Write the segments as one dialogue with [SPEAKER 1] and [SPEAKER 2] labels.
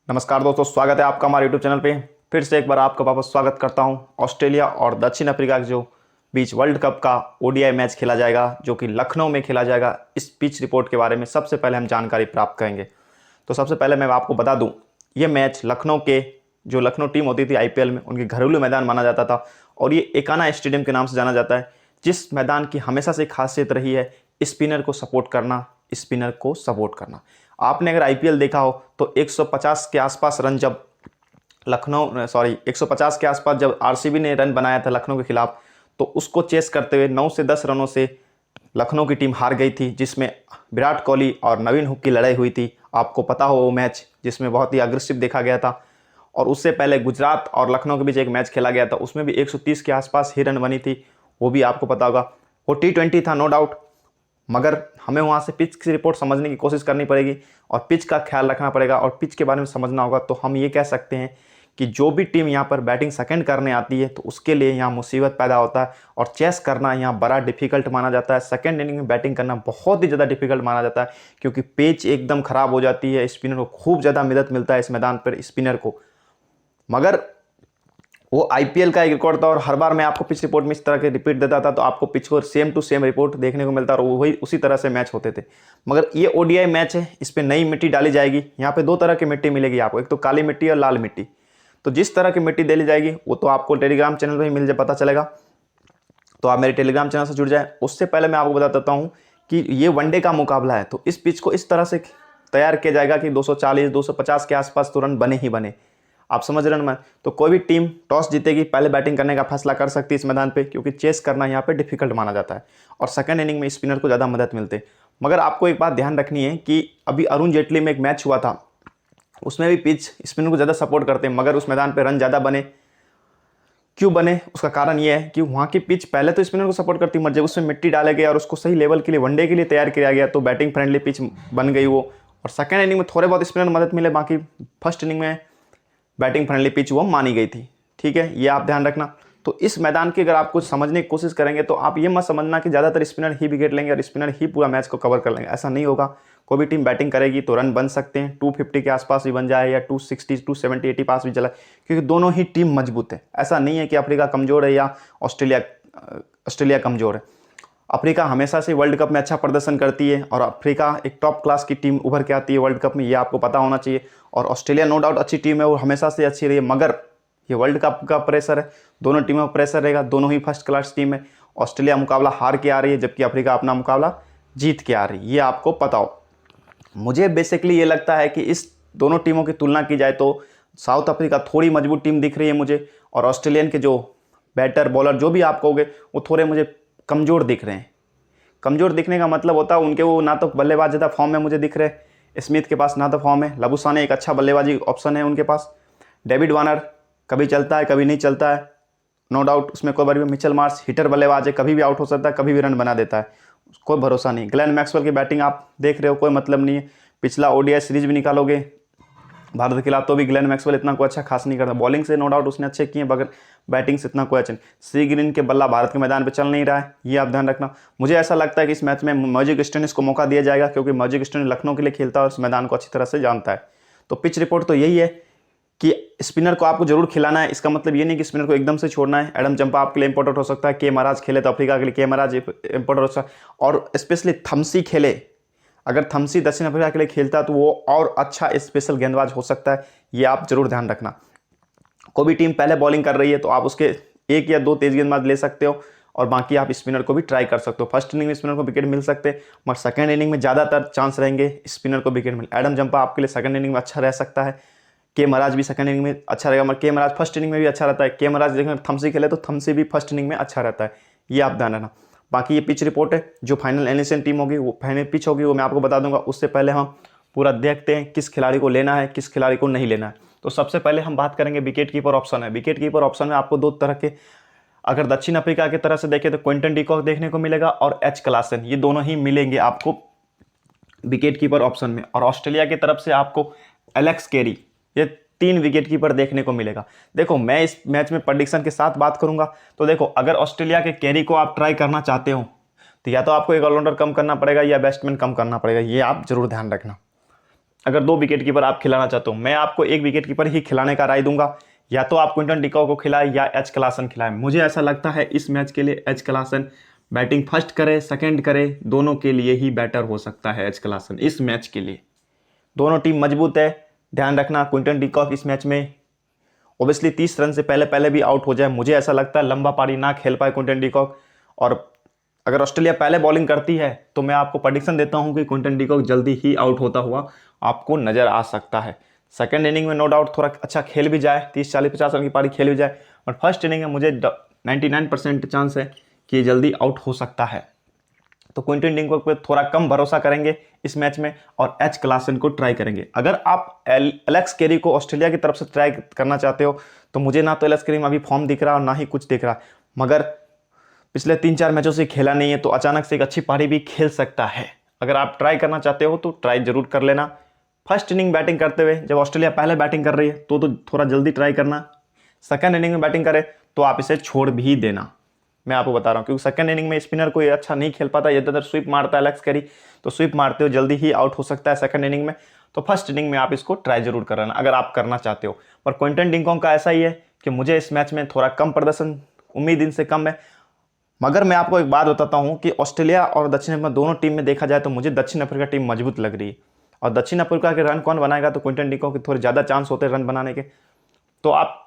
[SPEAKER 1] नमस्कार दोस्तों, स्वागत है आपका हमारे यूट्यूब चैनल पे। फिर से एक बार आपका वापस स्वागत करता हूं। ऑस्ट्रेलिया और दक्षिण अफ्रीका के जो बीच वर्ल्ड कप का ओडीआई मैच खेला जाएगा, जो कि लखनऊ में खेला जाएगा, इस पिच रिपोर्ट के बारे में सबसे पहले हम जानकारी प्राप्त करेंगे। तो सबसे पहले मैं आपको बता दूं, ये मैच लखनऊ के जो लखनऊ टीम होती थी आईपीएल में, उनकी घरेलू मैदान माना जाता था और ये एकाना स्टेडियम के नाम से जाना जाता है, जिस मैदान की हमेशा से खासियत रही है स्पिनर को सपोर्ट करना। स्पिनर को सपोर्ट करना, आपने अगर आईपीएल देखा हो तो 150 के आसपास रन जब 150 के आसपास जब आरसीबी ने रन बनाया था लखनऊ के खिलाफ, तो उसको चेस करते हुए 9 से 10 रनों से लखनऊ की टीम हार गई थी, जिसमें विराट कोहली और नवीन हुक की लड़ाई हुई थी। आपको पता हो वो मैच, जिसमें बहुत ही अग्रेसिव देखा गया था। और उससे पहले गुजरात और लखनऊ के बीच एक मैच खेला गया था, उसमें भी 130 के आसपास ही रन बनी थी, वो भी आपको पता होगा। वो T20 था, नो डाउट, मगर हमें वहाँ से पिच की रिपोर्ट समझने की कोशिश करनी पड़ेगी और पिच का ख्याल रखना पड़ेगा और पिच के बारे में समझना होगा। तो हम ये कह सकते हैं कि जो भी टीम यहाँ पर बैटिंग सेकंड करने आती है तो उसके लिए यहाँ मुसीबत पैदा होता है और चेस करना यहाँ बड़ा डिफिकल्ट माना जाता है। सेकंड इनिंग में बैटिंग करना बहुत ही ज़्यादा डिफिकल्ट माना जाता है, क्योंकि पिच एकदम ख़राब हो जाती है। स्पिनर को खूब ज़्यादा मदद मिलता है इस मैदान पर स्पिनर को, मगर वो आईपीएल का एक रिकॉर्ड था और हर बार मैं आपको पिच रिपोर्ट में इस तरह के रिपीट देता था, तो आपको पिच को सेम टू सेम रिपोर्ट देखने को मिलता और वही उसी तरह से मैच होते थे। मगर ये ओडीआई मैच है, इस पर नई मिट्टी डाली जाएगी। यहाँ पे दो तरह की मिट्टी मिलेगी आपको, एक तो काली मिट्टी और लाल मिट्टी। तो जिस तरह की मिट्टी डाली जाएगी वो तो आपको टेलीग्राम चैनल पर ही मिल जाए, पता चलेगा। तो आप मेरे टेलीग्राम चैनल से जुड़ जाए। उससे पहले मैं आपको बता देता हूँ कि ये वनडे का मुकाबला है, तो इस पिच को इस तरह से तैयार किया जाएगा कि 240-250 के आसपास तो रन बने ही बने। आप समझ रहे हैं ना। तो कोई भी टीम टॉस जीतेगी, पहले बैटिंग करने का फैसला कर सकती है इस मैदान पे, क्योंकि चेस करना यहाँ पे डिफिकल्ट माना जाता है और सेकंड इनिंग में स्पिनर को ज़्यादा मदद मिलती है। मगर आपको एक बात ध्यान रखनी है कि अभी अरुण जेटली में एक मैच हुआ था, उसमें भी पिच स्पिनर को ज़्यादा सपोर्ट करते हैं, मगर उस मैदान पर रन ज़्यादा बने। क्यों बने, उसका कारण ये है कि वहाँ की पिच पहले तो स्पिनर को सपोर्ट करती, मगर जब उसमें मिट्टी डाले गए और उसको सही लेवल के लिए वनडे के लिए तैयार किया गया तो बैटिंग फ्रेंडली पिच बन गई वो। और सेकंड इनिंग में थोड़े बहुत स्पिनर मदद मिले, बाकी फर्स्ट इनिंग में बैटिंग फ्रेंडली पिच वो मानी गई थी। ठीक है, ये आप ध्यान रखना। तो इस मैदान की अगर आप कुछ समझने की कोशिश करेंगे तो आप ये मत समझना कि ज़्यादातर स्पिनर ही विकेट लेंगे और स्पिनर ही पूरा मैच को कवर कर लेंगे, ऐसा नहीं होगा। कोई भी टीम बैटिंग करेगी तो रन बन सकते हैं, 250 के आसपास भी बन जाए या 260, 270, 80 पास भी चला, क्योंकि दोनों ही टीम मजबूत है। ऐसा नहीं है कि अफ्रीका कमज़ोर है या ऑस्ट्रेलिया कमज़ोर है। अफ्रीका हमेशा से वर्ल्ड कप में अच्छा प्रदर्शन करती है और अफ्रीका एक टॉप क्लास की टीम उभर के आती है वर्ल्ड कप में, ये आपको पता होना चाहिए। और ऑस्ट्रेलिया नो डाउट अच्छी टीम है और हमेशा से अच्छी रही है, मगर ये वर्ल्ड कप का प्रेशर है, दोनों टीमों पर प्रेशर रहेगा, दोनों ही फर्स्ट क्लास टीम है। ऑस्ट्रेलिया मुकाबला हार के आ रही है, जबकि अफ्रीका अपना मुकाबला जीत के आ रही है, ये आपको पता हो। मुझे बेसिकली ये लगता है कि इस दोनों टीमों की तुलना की जाए तो साउथ अफ्रीका थोड़ी मजबूत टीम दिख रही है मुझे, और ऑस्ट्रेलियन के जो बैटर बॉलर जो भी आप कहोगे वो थोड़े मुझे कमज़ोर दिख रहे हैं। कमज़ोर दिखने का मतलब होता है उनके वो ना तो बल्लेबाज ज़्यादा फॉर्म में मुझे दिख रहे, स्मिथ के पास ना तो फॉर्म है, लबुसाने एक अच्छा बल्लेबाजी ऑप्शन है उनके पास, डेविड वार्नर कभी चलता है कभी नहीं चलता है, नो डाउट उसमें कोई बार भी। मिचेल मार्श हिटर बल्लेबाज है, कभी भी आउट हो सकता है, कभी भी रन बना देता है, कोई भरोसा नहीं। ग्लेन मैक्सवेल की बैटिंग आप देख रहे हो, कोई मतलब नहीं है। पिछला ओडीआई सीरीज भी निकालोगे भारत के खिलाफ तो भी ग्लेन मैक्सवेल इतना कोई अच्छा खास नहीं करता। बॉलिंग से नो डाउट उसने अच्छे किए, मगर बैटिंग से इतना कोई अच्छा नहीं। सी ग्रीन के बल्ला भारत के मैदान पे चल नहीं रहा है, ये आप ध्यान रखना। मुझे ऐसा लगता है कि इस मैच में मॉजिक स्टोनिस को मौका दिया जाएगा, क्योंकि मॉजिक स्टोनिस लखनऊ के लिए खेलता है और इस मैदान को अच्छी तरह से जानता है। तो पिच रिपोर्ट तो यही है कि स्पिनर को आपको जरूर खिलाना है। इसका मतलब ये नहीं कि स्पिनर को एकदम से छोड़ना है। एडम चंपा आपके लिए इंपॉर्टेंट हो सकता है, के महाराज खेले तो अफ्रीका के लिए के महाराज इंपॉर्टेंट हो सकता है, और स्पेशली थम्सी खेले, अगर थम्सी दक्षिण अफ्रीका के लिए खेलता है तो वो और अच्छा स्पेशल गेंदबाज हो सकता है, ये आप जरूर ध्यान रखना। कोई भी टीम पहले बॉलिंग कर रही है तो आप उसके एक या दो तेज गेंदबाज ले सकते हो और बाकी आप स्पिनर को भी ट्राई कर सकते हो। फर्स्ट इनिंग में स्पिनर को विकेट मिल सकते हैं, मगर सेकंड इनिंग में ज़्यादातर चांस रहेंगे स्पिनर को विकेट मिले। एडम जंपा आपके लिए सेकंड इनिंग में अच्छा रह सकता है, के महाराज भी सेकंड इनिंग में अच्छा रहेगा, मगर के महाराज फर्स्ट इनिंग में भी अच्छा रहता है। के महाराज देखें थम्सी खेले तो थम्सी भी फर्स्ट इनिंग में अच्छा रहता है, ये आप ध्यान रखना। बाकी ये पिच रिपोर्ट है, जो फाइनल एलिमिनेशन टीम होगी वो फाइनल पिच होगी वो मैं आपको बता दूंगा। उससे पहले हम पूरा देखते हैं किस खिलाड़ी को लेना है किस खिलाड़ी को नहीं लेना है। तो सबसे पहले हम बात करेंगे विकेट कीपर ऑप्शन है। विकेट कीपर ऑप्शन में आपको दो तरह के, अगर दक्षिण अफ्रीका की तरफ से देखें तो क्विंटन डिकॉक देखने को मिलेगा और एच क्लासन, ये दोनों ही मिलेंगे आपको विकेट कीपर ऑप्शन में। और ऑस्ट्रेलिया की तरफ से आपको एलेक्स कैरी, ये 3 विकेट कीपर देखने को मिलेगा। देखो मैं इस मैच में प्रेडिक्शन के साथ बात करूंगा, तो देखो अगर ऑस्ट्रेलिया के कैरी को आप ट्राई करना चाहते हो तो या तो आपको एक ऑलराउंडर कम करना पड़ेगा या बैट्समैन कम करना पड़ेगा, ये आप जरूर ध्यान रखना। अगर 2 विकेट कीपर आप खिलाना चाहते हो, मैं आपको 1 विकेट कीपर ही खिलाने का राय दूंगा। या तो आप क्विंटन डिकॉक को खिलाए या एच क्लासन खिलाए। मुझे ऐसा लगता है इस मैच के लिए एच क्लासन बैटिंग फर्स्ट करे सेकंड करे, दोनों के लिए ही बेटर हो सकता है एच क्लासन इस मैच के लिए। दोनों टीम मजबूत है। ध्यान रखना क्विंटन डिकॉक इस मैच में ओबियसली 30 रन से पहले पहले भी आउट हो जाए। मुझे ऐसा लगता है लंबा पारी ना खेल पाए क्विंटन डिकॉक। और अगर ऑस्ट्रेलिया पहले बॉलिंग करती है तो मैं आपको प्रेडिक्शन देता हूं कि क्विंटन डिकॉक जल्दी ही आउट होता हुआ आपको नजर आ सकता है। सेकंड इनिंग में नो डाउट थोड़ा अच्छा खेल भी जाए, 30 40 50 रन की पारी खेल भी जाए, और फर्स्ट इनिंग में मुझे 99% चांस है कि ये जल्दी आउट हो सकता है। तो क्विंटन डिकॉक पे थोड़ा कम भरोसा करेंगे इस मैच में और एच क्लासन को ट्राई करेंगे। अगर आप एलेक्स कैरी को ऑस्ट्रेलिया की तरफ से ट्राई करना चाहते हो तो मुझे ना तो एलेक्स कैरी में अभी फॉर्म दिख रहा और ना ही कुछ दिख रहा, मगर पिछले 3-4 मैचों से खेला नहीं है तो अचानक से एक अच्छी पारी भी खेल सकता है। अगर आप ट्राई करना चाहते हो तो ट्राई जरूर कर लेना। फर्स्ट इनिंग बैटिंग करते हुए जब ऑस्ट्रेलिया पहले बैटिंग कर रही है तो थोड़ा जल्दी ट्राई करना। सेकंड इनिंग में बैटिंग करे तो आप इसे छोड़ भी देना, मैं आपको बता रहा हूं, क्योंकि सेकंड इनिंग में स्पिनर कोई अच्छा नहीं खेल पाता, ज्यादातर स्वीप मारता है एलेक्स कैरी, तो स्वीप मारते हो जल्दी ही आउट हो सकता है सेकंड इनिंग में। तो फर्स्ट इनिंग में आप इसको ट्राई जरूर कर लेना अगर आप करना चाहते हो। पर क्विंटन डिकॉक का ऐसा ही है कि मुझे इस मैच में थोड़ा कम प्रदर्शन उम्मीद इनसे कम है। मगर मैं आपको एक बात बताता हूं कि ऑस्ट्रेलिया और दक्षिण अफ्रीका दोनों टीम में देखा जाए तो मुझे दक्षिण अफ्रीका टीम मजबूत लग रही है। और दक्षिण अफ्रीका के रन कौन बनाएगा तो क्विंटन डिकॉक के थोड़े ज़्यादा चांस होते हैं रन बनाने के। तो आप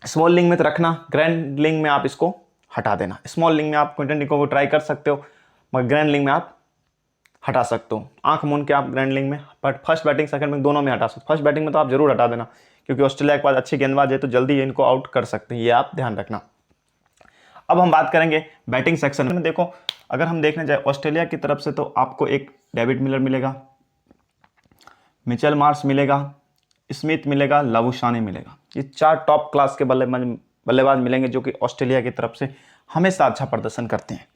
[SPEAKER 1] स्मॉल लिंग में तो रखना, ग्रैंड लिंग में आप इसको हटा देना। स्मॉल लिंग में आप क्विंटन डिकॉक को ट्राई कर सकते हो, मगर ग्रैंड लिंग में आप हटा सकते हो। आंख मूंद के आप ग्रैंड लिंग में, बट फर्स्ट बैटिंग सेकंड में दोनों में हटा सकते हो। फर्स्ट बैटिंग में तो आप जरूर हटा देना, क्योंकि ऑस्ट्रेलिया के पास अच्छे गेंदबाज है तो जल्दी इनको आउट कर सकते हैं, ये आप ध्यान रखना। अब हम बात करेंगे बैटिंग सेक्शन में। देखो अगर हम देखने जाए ऑस्ट्रेलिया की तरफ से तो आपको एक डेविड मिलर मिलेगा, मिचेल मार्श मिलेगा, स्मिथ मिलेगा, लाबुशाने मिलेगा। ये 4 टॉप क्लास के बल्लेबाज मिलेंगे जो कि ऑस्ट्रेलिया की तरफ से हमेशा अच्छा प्रदर्शन करते हैं।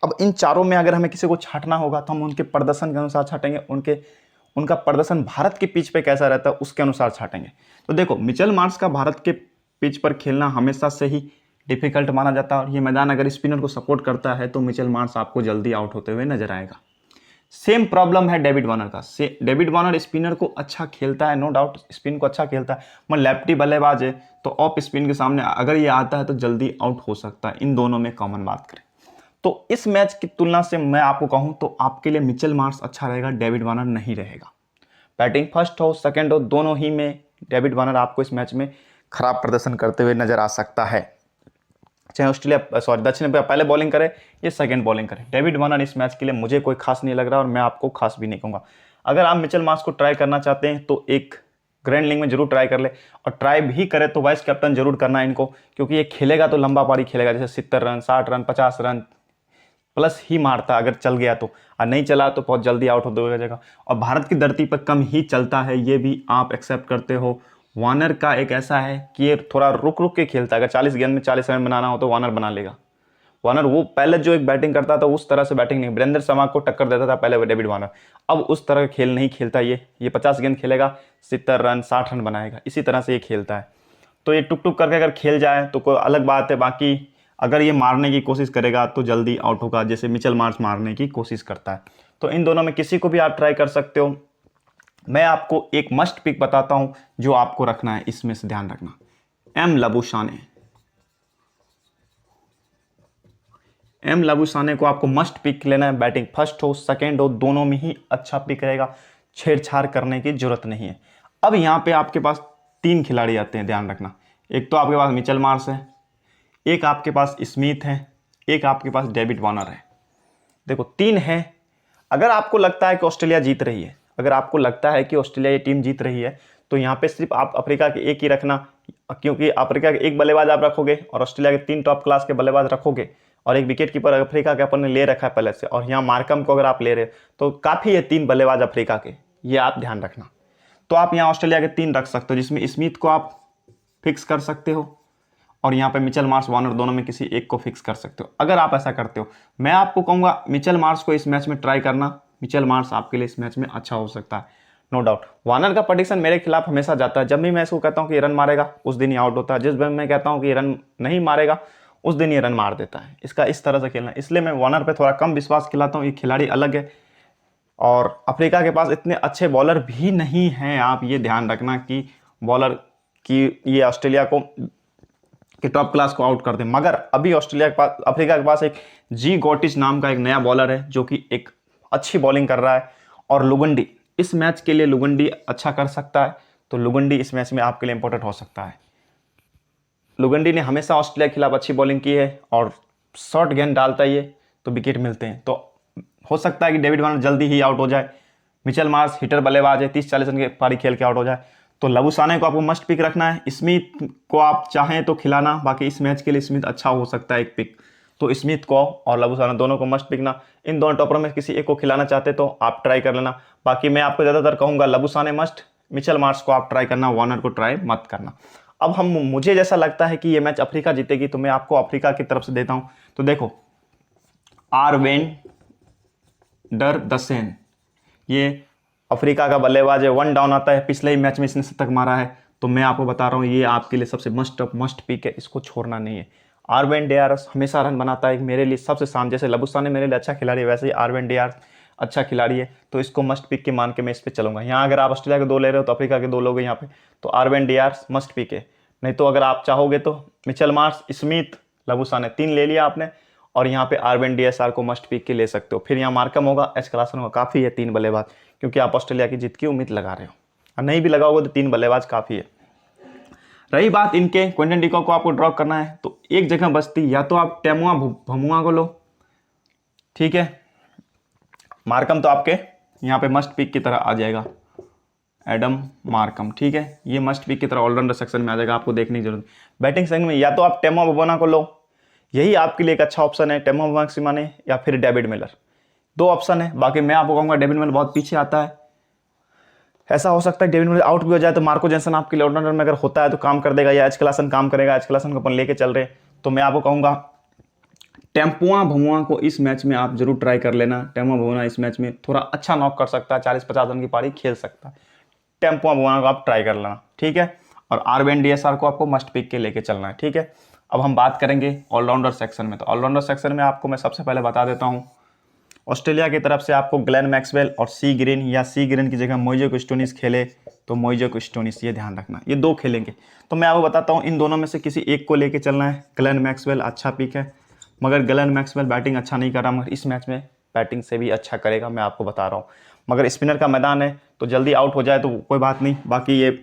[SPEAKER 1] अब इन चारों में अगर हमें किसी को छांटना होगा तो हम उनके प्रदर्शन के अनुसार छांटेंगे, उनका प्रदर्शन भारत के पिच पे कैसा रहता है उसके अनुसार छांटेंगे। तो देखो मिचेल मार्श का भारत के पिच पर खेलना हमेशा से ही डिफिकल्ट माना जाता है, और ये मैदान अगर स्पिनर को सपोर्ट करता है तो मिचेल मार्श आपको जल्दी आउट होते हुए नजर आएगा। सेम प्रॉब्लम है डेविड वार्नर का। डेविड वार्नर स्पिनर को अच्छा खेलता है, नो डाउट स्पिन को अच्छा खेलता है, मगर लेफ्टी बल्लेबाज है तो ऑफ स्पिन के सामने अगर ये आता है तो जल्दी आउट हो सकता है। इन दोनों में कॉमन बात करें तो इस मैच की तुलना से मैं आपको कहूं तो आपके लिए मिचेल मार्श अच्छा रहेगा, डेविड वार्नर नहीं रहेगा। बैटिंग फर्स्ट हो सेकंड हो दोनों ही में डेविड वार्नर आपको इस मैच में खराब प्रदर्शन करते हुए नजर आ सकता है। चाहे ऑस्ट्रेलिया दक्षिण अफ्रीका पहले बॉलिंग करे या सेकंड बॉलिंग करे, डेविड वार्नर इस मैच के लिए मुझे कोई खास नहीं लग रहा और मैं आपको खास भी नहीं कहूँगा। अगर आप मिचेल मार्श को ट्राई करना चाहते हैं तो एक ग्रैंड लिंग में जरूर ट्राई कर ले, और ट्राई भी करे तो वाइस कैप्टन जरूर करना इनको, क्योंकि ये खेलेगा तो लंबा पारी खेलेगा, जैसे 70 रन 60 रन 50 रन प्लस ही मारता अगर चल गया तो, और नहीं चला तो बहुत जल्दी आउट हो जाएगा। और भारत की धरती पर कम ही चलता है, ये भी आप एक्सेप्ट करते हो। वार्नर का एक ऐसा है कि ये थोड़ा रुक रुक के खेलता है, अगर 40 गेंद में 40 रन बनाना हो तो वार्नर बना लेगा। वार्नर वो पहले जो एक बैटिंग करता था उस तरह से बैटिंग नहीं, वीरेंद्र सहवाग को टक्कर देता था पहले डेविड वार्नर, अब उस तरह का खेल नहीं खेलता। ये 50 गेंद खेलेगा 70 रन 60 रन बनाएगा, इसी तरह से ये खेलता है। तो ये टुक टुक करके अगर खेल जाए तो कोई अलग बात है, बाकी अगर ये मारने की कोशिश करेगा तो जल्दी आउट होगा, जैसे मिचेल मार्श मारने की कोशिश करता है। तो इन दोनों में किसी को भी आप ट्राई कर सकते हो। मैं आपको एक मस्ट पिक बताता हूं जो आपको रखना है, इसमें से ध्यान रखना, एम लाबुशाने को आपको मस्ट पिक लेना है। बैटिंग फर्स्ट हो सेकंड हो दोनों में ही अच्छा पिक रहेगा, छेड़छाड़ करने की जरूरत नहीं है। अब यहां पे आपके पास 3 खिलाड़ी आते हैं, ध्यान रखना। एक तो आपके पास मिचेल मार्श है, एक आपके पास स्मिथ है, एक आपके पास डेविड वार्नर है। देखो 3 है। अगर आपको लगता है कि ऑस्ट्रेलिया जीत रही है, अगर आपको लगता है कि ऑस्ट्रेलिया ये टीम जीत रही है तो यहाँ पे सिर्फ आप अफ्रीका के एक ही रखना, क्योंकि अफ्रीका के एक बल्लेबाज आप रखोगे और ऑस्ट्रेलिया के 3 टॉप क्लास के बल्लेबाज रखोगे, और एक विकेट कीपर अफ्रीका के अपन ने ले रखा है पहले से, और यहाँ मार्कम को अगर आप ले रहे तो काफ़ी है 3 बल्लेबाज अफ्रीका के, ये आप ध्यान रखना। तो आप यहाँ ऑस्ट्रेलिया के 3 रख सकते हो, जिसमें स्मिथ को आप फिक्स कर सकते हो और यहाँ पे मिचेल मार्श वार्नर दोनों में किसी एक को फिक्स कर सकते हो। अगर आप ऐसा करते हो मैं आपको कहूँगा मिचेल मार्श को इस मैच में ट्राई करना, मिचेल मार्श आपके लिए इस मैच में अच्छा हो सकता है, नो डाउट। वार्नर का प्रेडिक्शन मेरे खिलाफ हमेशा जाता है, जब भी मैं इसको कहता हूँ कि रन मारेगा उस दिन ही आउट होता है, जिस दिन मैं कहता हूँ कि रन नहीं मारेगा उस दिन ये रन मार देता है। इसका इस तरह से खेलना, इसलिए मैं वार्नर पे थोड़ा कम विश्वास खिलाता हूँ। ये खिलाड़ी अलग है, और अफ्रीका के पास इतने अच्छे बॉलर भी नहीं हैं। आप ये ध्यान रखना कि बॉलर की ये ऑस्ट्रेलिया को कि टॉप क्लास को आउट कर दें। मगर अभी ऑस्ट्रेलिया के पास, अफ्रीका के पास एक जी गोटिच नाम का एक नया बॉलर है जो कि एक अच्छी बॉलिंग कर रहा है। और लुगंडी, इस मैच के लिए लुगंडी अच्छा कर सकता है, तो लुगंडी इस मैच में आपके लिए इंपॉर्टेंट हो सकता है। लुगंडी ने हमेशा ऑस्ट्रेलिया के खिलाफ अच्छी बॉलिंग की है और शॉर्ट गेंद डालता ही है तो विकेट मिलते हैं। तो हो सकता है कि डेविड वार्नर जल्दी ही आउट हो जाए। मिचेल मार्श हिटर बल्लेबाज है, 30-40 रन की पारी खेल के आउट हो जाए। तो लबुसाने को आपको मस्ट पिक रखना है। स्मिथ को आप चाहें तो खिलाना, बाकी इस मैच के लिए स्मिथ अच्छा हो सकता है एक पिक। तो स्मिथ को और लबुसाना दोनों को मस्ट पिकना। इन दोनों टॉपरों में किसी एक को खिलाना चाहते तो आप ट्राई कर लेना। बाकी मैं आपको ज़्यादातर कहूँगा लबुसाने मस्ट, मिचेल मार्श को आप ट्राई करना, वार्नर को ट्राई मत करना। अब मुझे जैसा लगता है कि ये मैच अफ्रीका जीतेगी तो मैं आपको अफ्रीका की तरफ से देता हूँ। तो देखो, आरवेन डर दसेन, ये अफ्रीका का बल्लेबाज है, 1 डाउन आता है, पिछले ही मैच में इसने शतक मारा है। तो मैं आपको बता रहा हूँ ये आपके लिए सबसे मस्ट पिक है, इसको छोड़ना नहीं है। आरवेन डियारस हमेशा रन बनाता है, मेरे लिए सबसे शान, जैसे लबुसाने मेरे लिए अच्छा खिलाड़ी है वैसे ही आरवेन डियारस अच्छा खिलाड़ी है। तो इसको मस्ट पिक के मान के मैं इस पर चलूंगा। यहाँ अगर आप ऑस्ट्रेलिया के 2 ले रहे हो तो अफ्रीका के 2 लोगे यहाँ पे, तो आरवेन डियारस मस्ट पिक है। नहीं तो अगर आप चाहोगे तो मिचेल मार्श, स्मिथ, लबुसाने 3 ले लिया आपने, और यहाँ पे आरवेन डीएसआर को मस्ट पिक के ले सकते हो। फिर यहाँ मार्कम होगा, एच क्लासन होगा, काफ़ी है 3 बल्लेबाज, क्योंकि आप ऑस्ट्रेलिया की जीत की उम्मीद लगा रहे हो। और नहीं भी लगाओगे तो 3 बल्लेबाज काफ़ी है। रही बात इनके, क्विंटन डिकॉक को आपको ड्रॉप करना है तो एक जगह बचती, या तो आप टेमुआ भमुआ को लो, ठीक है। मार्कम तो आपके यहाँ पे मस्ट पिक की तरह आ जाएगा, एडम मार्कम, ठीक है। ये मस्ट पिक की तरह ऑलराउंडर सेक्शन में आ जाएगा, आपको देखने की जरूरत। बैटिंग सेक्शन में या तो आप टेमुआ भमुआ को लो, यही आपके लिए एक अच्छा ऑप्शन है, टेमुआ मैक्सिमाने या फिर डेविड मिलर, 2 ऑप्शन है। बाकी मैं आपको कहूँगा डेविड मिलर बहुत पीछे आता है। ऐसा हो सकता है डेविड मिलर आउट भी हो जाए तो मार्को जेंसन आपके लिए ऑलराउंडर में अगर होता है तो काम कर देगा, या एच क्लासन काम करेगा, एच क्लासन को अपन लेके चल रहे। तो मैं आपको कहूँगा टेम्पुआ भमुआ को इस मैच में आप जरूर ट्राई कर लेना। टेमुआ भमुआ इस मैच में थोड़ा अच्छा नॉक कर सकता है, 40-50 रन की पारी खेल सकता है। टेम्पुआ भमुआ को आप ट्राई कर लेना, ठीक है। और आरवेन डीएसआर को आपको मस्ट पिक के लेके चलना है, ठीक है। अब हम बात करेंगे ऑलराउंडर सेक्शन में। तो ऑलराउंडर सेक्शन में आपको मैं सबसे पहले बता देता हूँ, ऑस्ट्रेलिया की तरफ से आपको ग्लेन मैक्सवेल और सी ग्रीन, या सी ग्रीन की जगह मोइज़ो स्टोनिस खेले तो मोइज़ो स्टोनिस, ये ध्यान रखना, ये 2 खेलेंगे। तो मैं आपको बताता हूँ इन दोनों में से किसी एक को लेके चलना है। ग्लेन मैक्सवेल अच्छा पिक है, मगर ग्लेन मैक्सवेल बैटिंग अच्छा नहीं कर रहा, मगर इस मैच में बैटिंग से भी अच्छा करेगा, मैं आपको बता रहा हूँ। मगर स्पिनर का मैदान है तो जल्दी आउट हो जाए तो कोई बात नहीं, बाकी ये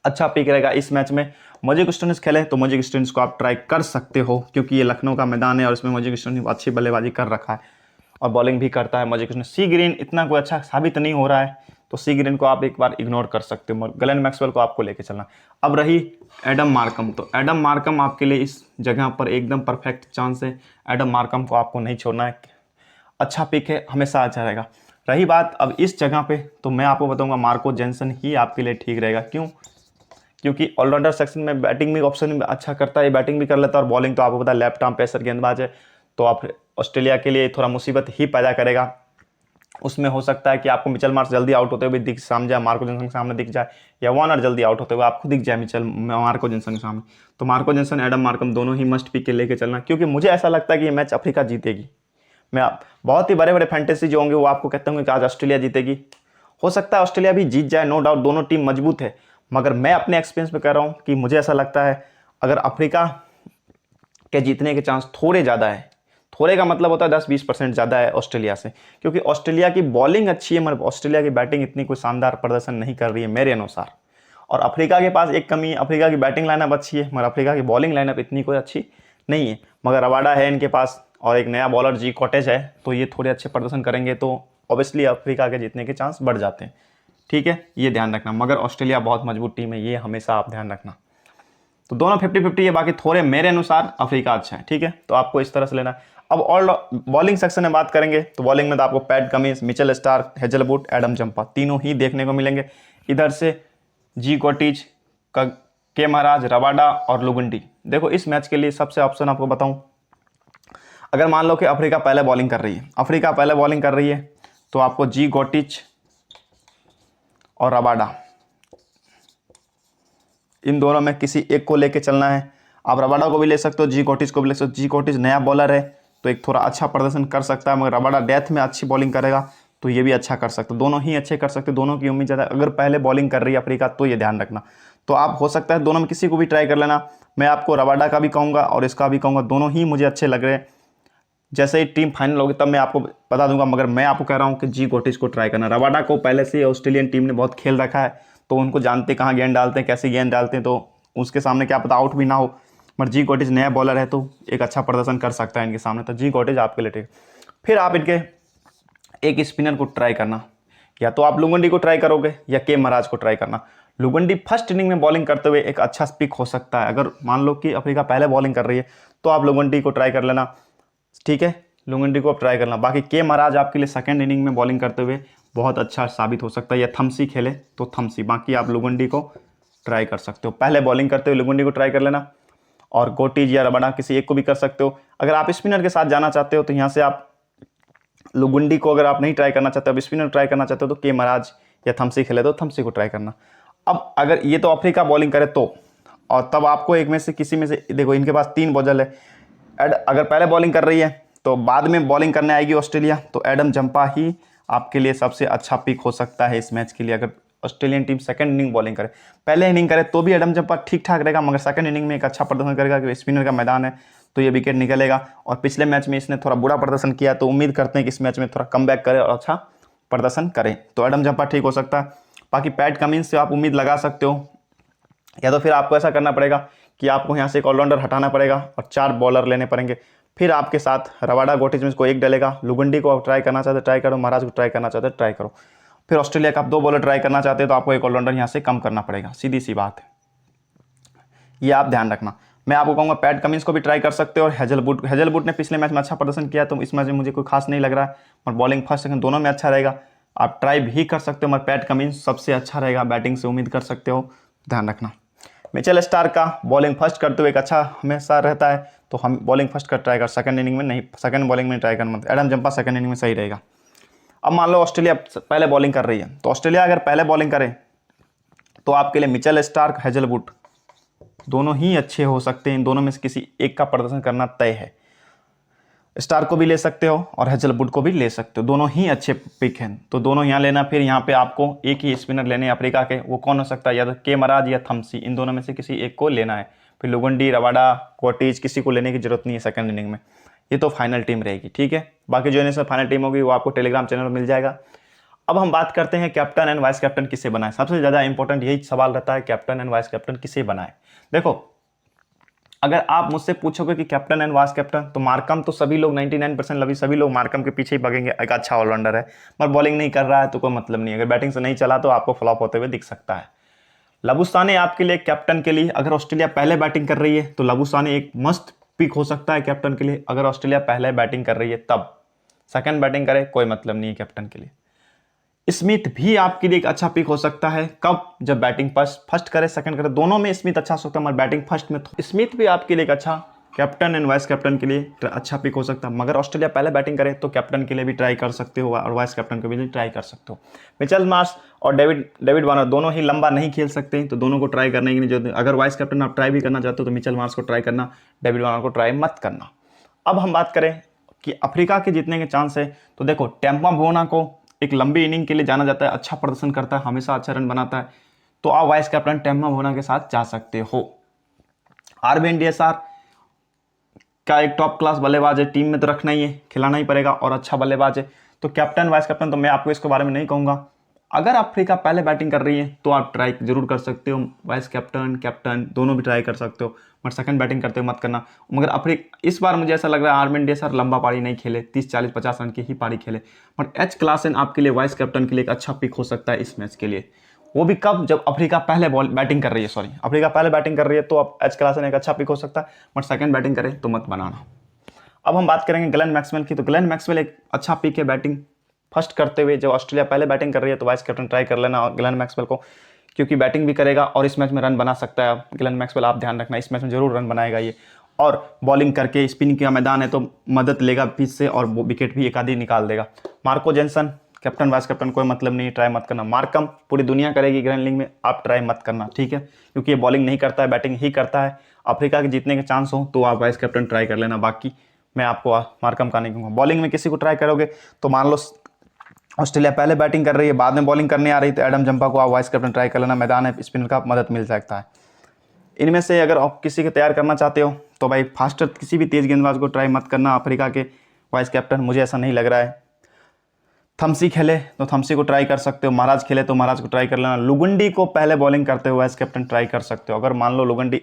[SPEAKER 1] अच्छा पिक रहेगा इस मैच में। मोइज़ो स्टोनिस खेले तो मोइज़ो स्टोनिस को आप ट्राई कर सकते हो, क्योंकि ये लखनऊ का मैदान है और इसमें मोइज़ो स्टोनिस अच्छी बल्लेबाजी कर रखा है और बॉलिंग भी करता है मोइज़ो स्टोनिस। सी ग्रीन इतना कोई अच्छा साबित नहीं हो रहा है, तो सी ग्रीन को आप एक बार इग्नोर कर सकते हो। ग्लेन मैक्सवेल को आपको लेके चलना। अब रही एडम मार्कम, तो एडम मार्कम आपके लिए इस जगह पर एकदम परफेक्ट चांस है। एडम मार्कम को आपको नहीं छोड़ना है, अच्छा पिक है, हमेशा अच्छा रहेगा। रही बात अब इस जगह पे, तो मैं आपको बताऊंगा मार्को जेंसन ही आपके लिए ठीक रहेगा। क्यों? क्योंकि ऑलराउंडर सेक्शन में बैटिंग में ऑप्शन अच्छा करता है, बैटिंग भी कर लेता है और बॉलिंग तो आपको पता है लेफ्ट आर्म पेसर गेंदबाज है, तो आप ऑस्ट्रेलिया के लिए थोड़ा मुसीबत ही पैदा करेगा। उसमें हो सकता है कि आपको मिचेल मार्श जल्दी आउट होते हुए दिख सामने जाए, मार्को जेंसन के सामने दिख जाए, या वार्नर जल्दी आउट होते हुए आपको दिख जाए मार्को जेंसन के सामने। तो मार्को जेंसन, एडम मार्कम दोनों ही मस्ट पिक के लेके चलना, क्योंकि मुझे ऐसा लगता है कि ये मैच अफ्रीका जीतेगी। मैं बहुत ही बड़े बड़े फैंटेसी जो होंगे वो आपको कहता हूँ कि आज ऑस्ट्रेलिया जीतेगी। हो सकता है ऑस्ट्रेलिया भी जीत जाए, नो डाउट, दोनों टीम मजबूत है, मगर मैं अपने एक्सपीरियंस पे कह रहा हूँ कि मुझे ऐसा लगता है अगर अफ्रीका के जीतने के चांस थोड़े ज़्यादा है। थोड़े का मतलब होता है 10-20% ज़्यादा है ऑस्ट्रेलिया से, क्योंकि ऑस्ट्रेलिया की बॉलिंग अच्छी है मगर ऑस्ट्रेलिया की बैटिंग इतनी कोई शानदार प्रदर्शन नहीं कर रही है मेरे अनुसार। और अफ्रीका के पास एक कमी है, अफ्रीका की बैटिंग लाइनअप अच्छी है मगर अफ्रीका की बॉलिंग लाइनअप इतनी कोई अच्छी नहीं है। मगर रबाडा है इनके पास और एक नया बॉलर जी कॉटेज है, तो ये थोड़े अच्छे प्रदर्शन करेंगे तो ऑब्वियसली अफ्रीका के जीतने के चांस बढ़ जाते हैं, ठीक है, ये ध्यान रखना। मगर ऑस्ट्रेलिया बहुत मजबूत टीम है, ये हमेशा आप ध्यान रखना। तो दोनों 50-50 है, बाकी थोड़े मेरे अनुसार अफ्रीका अच्छा है, ठीक है, तो आपको इस तरह से लेना है। अब ऑल बॉलिंग सेक्शन में बात करेंगे तो बॉलिंग में तो आपको PAT Cummins, Mitchell Starc, Hazlewood, Adam Zampa तीनों ही देखने को मिलेंगे। इधर से जी कॉटिज, के महाराज, रबाडा और लुगंडी। देखो इस मैच के लिए सबसे ऑप्शन आपको बताऊं, अगर मान लो कि अफ्रीका पहले बॉलिंग कर रही है, तो आपको जी कॉटिज और रबाडा, इन दोनों में किसी एक को लेके चलना है। आप रबाडा को भी ले सकते हो, जी कॉटिज को भी ले सकते हो। जी कॉटिज नया बॉलर है तो एक थोड़ा अच्छा प्रदर्शन कर सकता है, मगर रबाडा डेथ में अच्छी बॉलिंग करेगा, तो ये भी अच्छा कर सकते हो, दोनों ही अच्छे कर सकते हो, दोनों की उम्मीद ज़्यादा। अगर पहले बॉलिंग कर रही है अफ्रीका तो ये ध्यान रखना, तो आप हो सकता है दोनों में किसी को भी ट्राई कर लेना। मैं आपको रबाडा का भी कहूँगा और इसका भी कहूँगा, दोनों ही मुझे अच्छे लग रहे हैं। जैसे ही टीम फाइनल होगी तब मैं आपको बता दूंगा, मगर मैं आपको कह रहा हूँ कि जी गोटिस को ट्राई करना। रबाडा को पहले से ऑस्ट्रेलियन टीम ने बहुत खेल रखा है, तो उनको जानते कहाँ गेंद डालते हैं, कैसे गेंद डालते हैं, तो उसके सामने क्या पता आउट भी ना हो। मगर जी गोटिस नया बॉलर है तो एक अच्छा प्रदर्शन कर सकता है इनके सामने, तो जी गोटिस आपके लिए ठीक। फिर आप इनके एक स्पिनर को ट्राई करना, या तो आप लुगंडी को ट्राई करोगे या के महाराज को ट्राई करना। लुगंडी फर्स्ट इनिंग में बॉलिंग करते हुए एक अच्छा पिक हो सकता है। अगर मान लो कि अफ्रीका पहले बॉलिंग कर रही है तो आप लुगंडी को ट्राई कर लेना, ठीक है, लुगंडी को आप ट्राई करना। बाकी के महाराज आपके लिए सेकंड इनिंग में बॉलिंग करते हुए बहुत अच्छा साबित हो सकता है, या थम्सी खेले तो थम्सी। बाकी आप लुगंडी को ट्राई कर सकते हो, पहले बॉलिंग करते हुए लुगंडी को ट्राई कर लेना, और गोटीज या रबाडा किसी एक को भी कर सकते हो। अगर आप स्पिनर के साथ जाना चाहते हो तो यहाँ से आप लुगुंडी को अगर आप नहीं ट्राई करना चाहते हो, अब स्पिनर ट्राई करना चाहते हो, तो के महाराज या थम्सी खेले तो थम्सी को ट्राई करना। अब अगर ये तो अफ्रीका बॉलिंग करे तो, और तब आपको एक में से किसी में से, देखो इनके पास 3 बॉलर है। अगर पहले बॉलिंग कर रही है तो बाद में बॉलिंग करने आएगी ऑस्ट्रेलिया, तो एडम जंपा ही आपके लिए सबसे अच्छा पिक हो सकता है इस मैच के लिए। अगर Australian team second inning bowling करे, पहले इनिंग करे तो भी एडम जंपा ठीक ठाक रहेगा, मगर सेकंड इनिंग में एक अच्छा प्रदर्शन करेगा कि स्पिनर का मैदान है तो ये विकेट निकलेगा। और पिछले मैच में इसने थोड़ा बुरा प्रदर्शन किया, तो उम्मीद करते हैं कि इस मैच में थोड़ा कमबैक करे और अच्छा प्रदर्शन करे, तो एडम जंपा ठीक हो सकता है। बाकी पैट कमिंस से आप उम्मीद लगा सकते हो, या तो फिर आपको ऐसा करना पड़ेगा कि आपको यहाँ से एक ऑलराउंडर हटाना पड़ेगा और 4 बॉलर लेने पड़ेंगे। फिर आपके साथ रबाडा गोटिज में को एक डलेगा। लुगंडी को आप ट्राई करना चाहते ट्राई करो, महाराज को ट्राई करना चाहते ट्राई करो। फिर ऑस्ट्रेलिया का आप 2 बॉलर ट्राई करना चाहते हो तो आपको एक ऑलराउंडर यहाँ से कम करना पड़ेगा, सीधी सी बात है, ये आप ध्यान रखना। मैं आपको कहूँगा पैट कमिंस को भी ट्राई कर सकते हो, और हेजलवुड ने पिछले मैच में अच्छा प्रदर्शन किया, तो इस मैच में मुझे कोई खास नहीं लग रहा है, और बॉलिंग फर्स्ट सेकंड दोनों में अच्छा रहेगा, आप ट्राई भी कर सकते हो, मगर पैट कमिंस सबसे अच्छा रहेगा, बैटिंग से उम्मीद कर सकते हो, ध्यान रखना। मिचेल स्टार्क का बॉलिंग फर्स्ट करते हुए एक अच्छा हमेशा रहता है, तो हम बॉलिंग फर्स्ट कर ट्राई कर, सेकंड इनिंग में नहीं, सेकंड बॉलिंग में ट्राई करना। एडम जंपा सेकंड इनिंग में सही रहेगा। अब मान लो ऑस्ट्रेलिया पहले बॉलिंग कर रही है, तो ऑस्ट्रेलिया अगर पहले बॉलिंग करे तो आपके लिए मिचेल स्टार्क, हेजलवुड दोनों ही अच्छे हो सकते हैं। इन दोनों में से किसी एक का प्रदर्शन करना तय है। स्टार्क को भी ले सकते हो और हेजलवुड को भी ले सकते हो, दोनों ही अच्छे पिक हैं, तो दोनों यहाँ लेना। फिर यहाँ पे आपको एक ही स्पिनर लेने अफ्रीका के, वो कौन हो सकता है, या तो के महाराज या थम्सी, इन दोनों में से किसी एक को लेना है। फिर लुगंडी, रबाडा, कोटीज किसी को लेने की जरूरत नहीं है सेकंड इनिंग में। ये तो फाइनल टीम रहेगी, ठीक है। बाकी जो इनिंग्स में फाइनल टीम होगी वो आपको टेलीग्राम चैनल पर मिल जाएगा। अब हम बात करते हैं कैप्टन एंड वाइस कैप्टन किसे बनाए। सबसे ज़्यादा इंपॉर्टेंट यही सवाल रहता है, कैप्टन एंड वाइस कैप्टन किसे बनाए। देखो, अगर आप मुझसे पूछोगे कि कैप्टन एंड वाइस कैप्टन, तो मार्कम तो सभी लोग 99% सभी लोग मार्कम के पीछे ही भागेंगे, एक अच्छा ऑलराउंडर है, मगर बॉलिंग नहीं कर रहा है तो कोई मतलब नहीं। अगर बैटिंग से नहीं चला तो आपको फ्लॉप होते हुए दिख सकता है। लबुसाने आपके लिए कैप्टन के लिए, अगर ऑस्ट्रेलिया पहले बैटिंग कर रही है तो लबुसाने एक मस्त पिक हो सकता है कैप्टन के लिए। अगर ऑस्ट्रेलिया पहले बैटिंग कर रही है तब, सेकंड बैटिंग करे कोई मतलब नहीं है कैप्टन के लिए। स्मिथ भी आपके लिए एक अच्छा पिक हो सकता है, कब, जब बैटिंग फर्स्ट करे सेकंड करे, दोनों में स्मिथ अच्छा हो सकता है, मगर बैटिंग फर्स्ट में तो स्मिथ भी आपके लिए एक अच्छा कैप्टन एंड वाइस कैप्टन के लिए अच्छा पिक हो सकता है। मगर ऑस्ट्रेलिया पहले बैटिंग करे तो कैप्टन के लिए भी ट्राई कर सकते हो और वाइस कैप्टन के भी ट्राई कर सकते हो। मिचेल मार्श और डेविड वार्नर दोनों ही लंबा नहीं खेल सकते, तो दोनों को ट्राई करने की नहीं जरूरत। अगर वाइस कैप्टन आप ट्राई भी करना चाहते हो तो मिचेल मार्श को ट्राई करना, डेविड वार्नर को ट्राई मत करना। अब हम बात करें कि अफ्रीका के जीतने के चांस है, तो देखो टेम्पा बोना को एक लंबी इनिंग के लिए जाना जाता है, अच्छा प्रदर्शन करता है, हमेशा अच्छा रन बनाता है, तो आप वाइस कैप्टन टेम्पा बोना के साथ जा सकते हो। RBNDSR का एक टॉप क्लास बल्लेबाज है, टीम में तो रखना ही है, खिलाना ही पड़ेगा, और अच्छा बल्लेबाज है, तो कैप्टन वाइस कैप्टन तो मैं आपको इसके बारे में नहीं कहूँगा। अगर अफ्रीका पहले बैटिंग कर रही है तो आप ट्राई जरूर कर सकते हो, वाइस कैप्टन कैप्टन दोनों भी ट्राई कर सकते हो, मगर सेकंड बैटिंग करते हो मत करना। मगर अफ्रीका इस बार मुझे ऐसा लग रहा है RBNDSR लंबा पारी नहीं खेले, 30 40 50 रन की ही पारी खेले, मगर एच क्लासन आपके लिए वाइस कैप्टन के लिए एक अच्छा पिक हो सकता है इस मैच के लिए। वो भी कब, जब अफ्रीका पहले बैटिंग कर रही है, अफ्रीका पहले बैटिंग कर रही है तो अब एच क्लासन एक अच्छा पिक हो सकता है, मगर सेकंड बैटिंग करे तो मत बनाना। अब हम बात करेंगे ग्लेन मैक्सवेल की, तो ग्लेन मैक्सवेल एक अच्छा पिक है बैटिंग फर्स्ट करते हुए। जब ऑस्ट्रेलिया पहले बैटिंग कर रही है तो वाइस कैप्टन ट्राई कर लेना ग्लेन मैक्सवेल को, क्योंकि बैटिंग भी करेगा और इस मैच में रन बना सकता है ग्लेन मैक्सवेल। आप ध्यान रखना, इस मैच में जरूर रन बनाएगा ये, और बॉलिंग करके स्पिन का मैदान है तो मदद लेगा पिच से, और विकेट भी एक आधी निकाल देगा। Marco Jansen captain vice captain कोई मतलब नहीं, ट्राई मत करना। मार्कम पूरी दुनिया करेगी ग्रैंड लीग में, आप ट्राई मत करना, ठीक है, क्योंकि ये बॉलिंग नहीं करता है, बैटिंग ही करता है। अफ्रीका के जीतने के चांस हो तो आप वाइस कैप्टन ट्राई कर लेना, बाकी मैं आपको मार्कम का नहीं कहूँगा। बॉलिंग में किसी को ट्राई करोगे तो मान लो ऑस्ट्रेलिया पहले बैटिंग कर रही है, बाद में बॉलिंग करने आ रही, तो एडम जंपा को आप वाइस कैप्टन ट्राई कर लेना, मैदान है, स्पिनर का मदद मिल सकता है। इनमें से अगर आप किसी को तैयार करना चाहते हो तो भाई फास्टर किसी भी तेज़ गेंदबाज को ट्राई मत करना अफ्रीका के वाइस कैप्टन, मुझे ऐसा नहीं लग रहा है। थम्सी खेले तो थम्सी को ट्राई कर सकते हो, महाराज खेले तो महाराज को ट्राई कर लेना। लुगंडी को पहले बॉलिंग करते हुए वाइस कैप्टन ट्राई कर सकते हो, अगर मान लो लुगंडी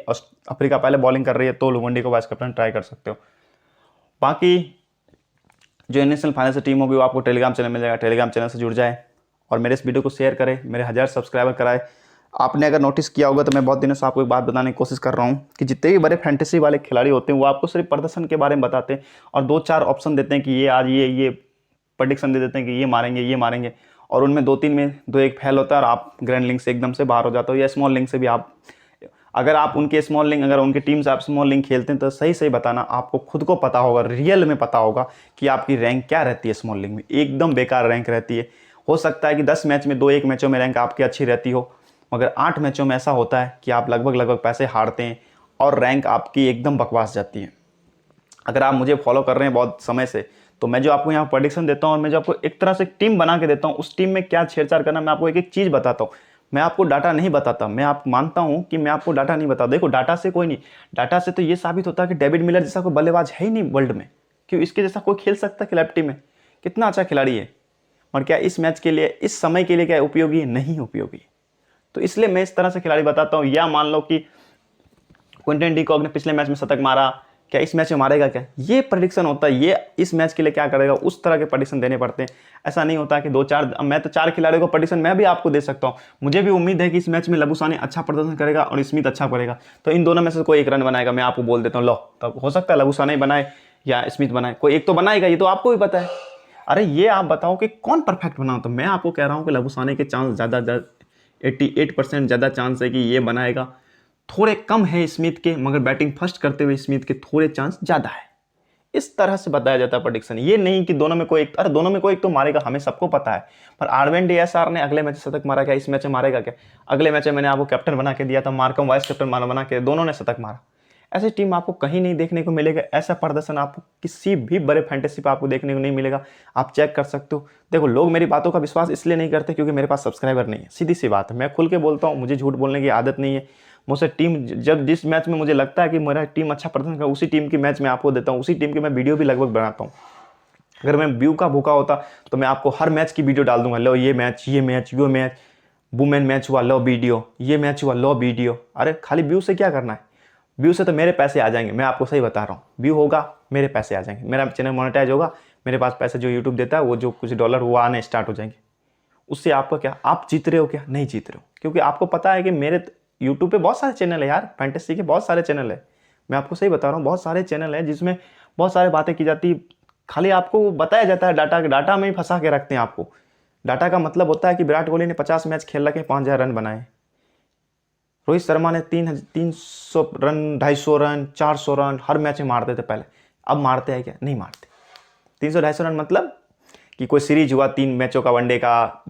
[SPEAKER 1] अफ्रीका पहले बॉलिंग कर रही है तो लुगंडी को वाइस कैप्टन ट्राई कर सकते हो। बाकी जो इंटरनेशनल फाइनल से टीम होगी वो आपको टेलीग्राम चैनल मिल जाएगा, टेलीग्राम चैनल से जुड़ जाए और मेरे इस वीडियो को शेयर करें, मेरे 1000 सब्सक्राइबर कराए। आपने अगर नोटिस किया होगा तो मैं बहुत दिनों से आपको एक बात बताने की कोशिश कर रहा हूँ कि जितने भी बड़े फैंटेसी वाले खिलाड़ी होते हैं वो आपको सिर्फ प्रदर्शन के बारे में बताते हैं और 2-4 ऑप्शन देते हैं कि ये आज ये प्रेडिक्शन दे देते हैं कि ये मारेंगे, और उनमें 2-3 में 2-1 फेल होता है और आप ग्रैंड लिंक से एकदम से बाहर हो जाते हो, या स्मॉल लिंक से भी आप, अगर आप उनके स्मॉल लिंक, अगर उनकी टीम से आप स्मॉल लिंक खेलते हैं तो सही बताना, आपको खुद को पता होगा, रियल में पता होगा कि आपकी रैंक क्या रहती है स्मॉल लिंक में, एकदम बेकार रैंक रहती है। हो सकता है कि 10 मैच में 2-1 मैचों में रैंक आपकी अच्छी रहती हो, मगर 8 मैचों में ऐसा होता है कि आप लगभग पैसे हारते हैं और रैंक आपकी एकदम बकवास जाती है। अगर आप मुझे फॉलो कर रहे हैं बहुत समय से तो मैं जो आपको यहाँ प्रेडिक्शन देता हूँ और मैं जो आपको एक तरह से टीम बना के देता हूँ, उस टीम में क्या छेड़छाड़ करना मैं आपको एक एक चीज़ बताता हूँ। मैं आपको डाटा नहीं बताता, मैं आप मानता हूँ कि मैं आपको डाटा नहीं बताता। देखो डाटा से कोई नहीं, डाटा से तो ये साबित होता है कि डेविड मिलर जैसा कोई बल्लेबाज है ही नहीं वर्ल्ड में, क्यों इसके जैसा कोई खेल सकता है लेफ्टी में, कितना अच्छा खिलाड़ी है, और क्या इस मैच के लिए, इस समय के लिए क्या उपयोगी है, नहीं उपयोगी। तो इसलिए मैं इस तरह से खिलाड़ी बताता हूँ। या मान लो कि क्विंटन डी कॉक ने पिछले मैच में शतक मारा, क्या इस मैच में मारेगा क्या, ये प्रेडिक्शन होता है, ये इस मैच के लिए क्या करेगा, उस तरह के प्रेडिक्शन देने पड़ते हैं। ऐसा नहीं होता कि 2-4, मैं तो 4 खिलाड़ियों को प्रेडिक्शन मैं भी आपको दे सकता हूँ। मुझे भी उम्मीद है कि इस मैच में लबुसानी अच्छा प्रदर्शन करेगा और स्मिथ अच्छा करेगा, तो इन दोनों में से कोई एक रन बनाएगा, मैं आपको बोल देता हूँ। लो तब हो सकता है लबुसानी बनाए या स्मिथ बनाए, कोई एक तो बनाएगा, ये तो आपको भी पता है। अरे ये आप बताओ कि कौन परफेक्ट बना, तो मैं आपको कह रहा हूँ कि लबुसानी के चांस ज़्यादा 88% ज़्यादा चांस है कि ये बनाएगा, थोड़े कम है स्मिथ के, मगर बैटिंग फर्स्ट करते हुए स्मिथ के थोड़े चांस ज़्यादा है। इस तरह से बताया जाता है प्रेडिक्शन, ये नहीं कि दोनों में कोई एक, अरे दोनों में कोई एक तो मारेगा, हमें सबको पता है। पर आरवेन डीएसआर ने अगले मैच शतक मारा क्या, इस मैच में मारेगा क्या? अगले मैच में मैंने आपको कैप्टन बना के दिया था, मार्कम वाइस कैप्टन बना के, दोनों ने शतक मारा। ऐसी टीम आपको कहीं नहीं देखने को मिलेगा, ऐसा प्रदर्शन आपको किसी भी बड़े फैंटेसी पर आपको देखने को नहीं मिलेगा। आप चेक कर सकते हो। देखो लोग मेरी बातों का विश्वास इसलिए नहीं करते क्योंकि मेरे पास सब्सक्राइबर नहीं है, सीधी सी बात है, मैं खुल के बोलता हूँ, मुझे झूठ बोलने की आदत नहीं है। मुझसे टीम जब जिस मैच में मुझे लगता है कि मेरा टीम अच्छा प्रदर्शन कर, उसी टीम की मैच मैं आपको देता हूँ, उसी टीम की मैं वीडियो भी लगभग बनाता हूँ। अगर मैं व्यू का भूखा होता तो मैं आपको हर मैच की वीडियो डाल दूंगा, लो ये मैच, वो मैच, वुमेन मैच हुआ, लो वीडियो, ये मैच हुआ, लो वीडियो। अरे खाली व्यू से क्या करना है, व्यू से तो मेरे पैसे आ जाएंगे, मैं आपको सही बता रहा हूँ। व्यू होगा मेरे पैसे आ जाएंगे, मेरा चैनल मोनेटाइज होगा, मेरे पास पैसे जो यूट्यूब देता है वो जो कुछ डॉलर वो आने स्टार्ट हो जाएंगे। उससे आपका क्या, आप जीत रहे हो क्या? नहीं जीत रहे हो, क्योंकि आपको पता है कि मेरे यूट्यूब पे बहुत सारे चैनल है यार, फैंटेसी के बहुत सारे चैनल है। मैं आपको सही बता रहा हूँ, बहुत सारे चैनल है जिसमें बहुत सारी बातें की जाती, खाली आपको बताया जाता है, डाटा में ही फंसा के रखते हैं आपको। डाटा का मतलब होता है कि विराट कोहली ने 50 मैच खेल रखे, 5000 रन बनाए, रोहित शर्मा ने 300 रन, 250 रन, 400 रन हर मैच में मारते थे पहले, अब मारते हैं क्या? नहीं मारते। 300-250 रन मतलब कि कोई सीरीज हुआ 3 मैचों का, वनडे का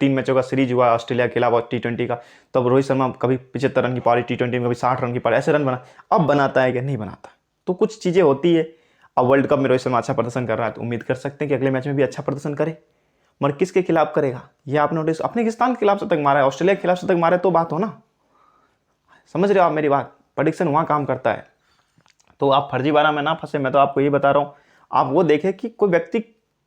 [SPEAKER 1] 3 मैचों का सीरीज हुआ ऑस्ट्रेलिया के खिलाफ T20 का, तब रोहित शर्मा कभी 75 रन की पारी T20 में, कभी 60 रन की पारी, ऐसे रन बना, अब बनाता है क्या? नहीं बनाता। तो कुछ चीज़ें होती है। अब वर्ल्ड कप में रोहित शर्मा अच्छा प्रदर्शन कर रहा है तो उम्मीद कर सकते हैं कि अगले मैच में भी अच्छा प्रदर्शन करे, मगर किसके खिलाफ करेगा ये आप नोटिस, अपने पाकिस्तान के खिलाफ शतक मारा है, ऑस्ट्रेलिया के खिलाफ शतक मारे तो बात हो ना, समझ रहे हो आप मेरी बात? प्रेडिक्शन वहाँ काम करता है, तो आप फर्जीवाड़ा में ना फंसे। मैं तो आपको ये बता रहा हूँ, आप वो देखें कि कोई व्यक्ति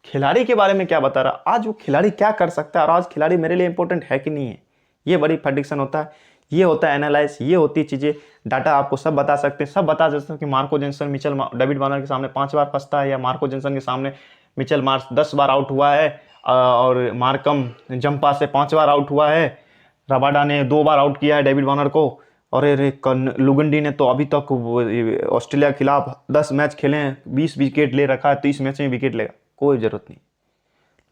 [SPEAKER 1] खिलाड़ी के बारे में क्या बता रहा है, आज वो खिलाड़ी क्या कर सकता है और आज खिलाड़ी मेरे लिए इंपॉर्टेंट है कि नहीं है, ये बड़ी प्रेडिक्शन होता है, ये होता है एनालाइज, ये होती चीज़ें। डाटा आपको सब बता सकते हैं, सब बता सकते हैं कि मार्को जेनसन डेविड वार्नर के सामने 5 बार फंसता है, या मार्को जेनसन के सामने मिचेल मार्श 10 बार आउट हुआ है, और मार्कम जंपा से 5 बार आउट हुआ है, रबाडा ने 2 बार आउट किया है डेविड वार्नर को, और लुगंडी ने तो अभी तक ऑस्ट्रेलिया के खिलाफ 10 मैच खेले हैं, 20 विकेट ले रखा है, 30 मैच में विकेट लेगा, कोई जरूरत नहीं।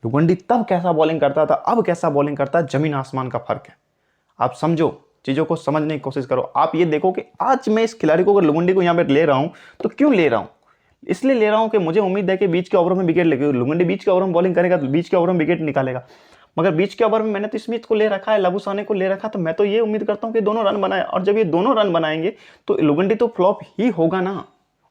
[SPEAKER 1] लुगंडी तब कैसा बॉलिंग करता था, अब कैसा बॉलिंग करता है, जमीन आसमान का फर्क है। आप समझो, चीज़ों को समझने की कोशिश करो। आप ये देखो कि आज मैं इस खिलाड़ी को, अगर लुगंडी को यहाँ पे ले रहा हूँ तो क्यों ले रहा हूँ, इसलिए ले रहा हूँ कि मुझे उम्मीद है कि बीच के ओवर में विकेट लेगा, लुगंडी बीच के ओवर में बॉलिंग करेगा तो बीच के ओवर में विकेट निकालेगा। मगर बीच के ओवर में मैंने तो स्मिथ को ले रखा है, लबुसाने को ले रखा, तो मैं तो ये उम्मीद करता हूँ कि दोनों रन बनाए, और जब ये दोनों रन बनाएंगे तो लुगंडी तो फ्लॉप ही होगा ना,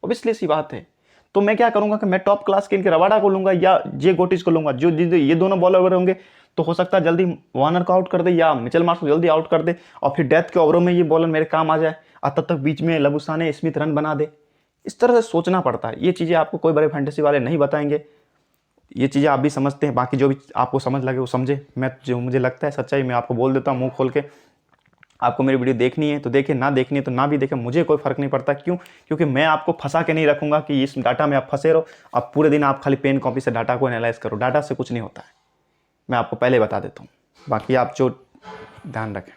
[SPEAKER 1] ऑब्वियसली सी बात है। तो मैं क्या करूंगा कि मैं टॉप क्लास के इनके रबाडा को लूंगा या जे गोटिस को लूंगा। जो ये दोनों बॉलर होंगे तो हो सकता है जल्दी वार्नर को आउट कर दे या मिचेल मार्श को जल्दी आउट कर दे, और फिर डेथ के ओवरों में ये बॉलर मेरे काम आ जाए, और तब तक बीच में लबुसाने स्मिथ रन बना दे। इस तरह से सोचना पड़ता है। ये चीज़ें आपको कोई बड़े फैंटेसी वाले नहीं बताएंगे, ये चीज़ें आप भी समझते हैं। बाकी जो भी आपको समझ लगे वो समझे, मैं जो मुझे लगता है सच्चाई मैं आपको बोल देता हूँ मुंह खोल के। आपको मेरी वीडियो देखनी है तो देखिए, ना देखनी है तो ना भी देखें, मुझे कोई फ़र्क नहीं पड़ता। क्यों? क्योंकि मैं आपको फंसा के नहीं रखूंगा कि इस डाटा में आप फंसे रहो, अब पूरे दिन आप खाली पेन कॉपी से डाटा को एनालाइज करो। डाटा से कुछ नहीं होता है, मैं आपको पहले बता देता हूँ। बाकी आप जो ध्यान रखें।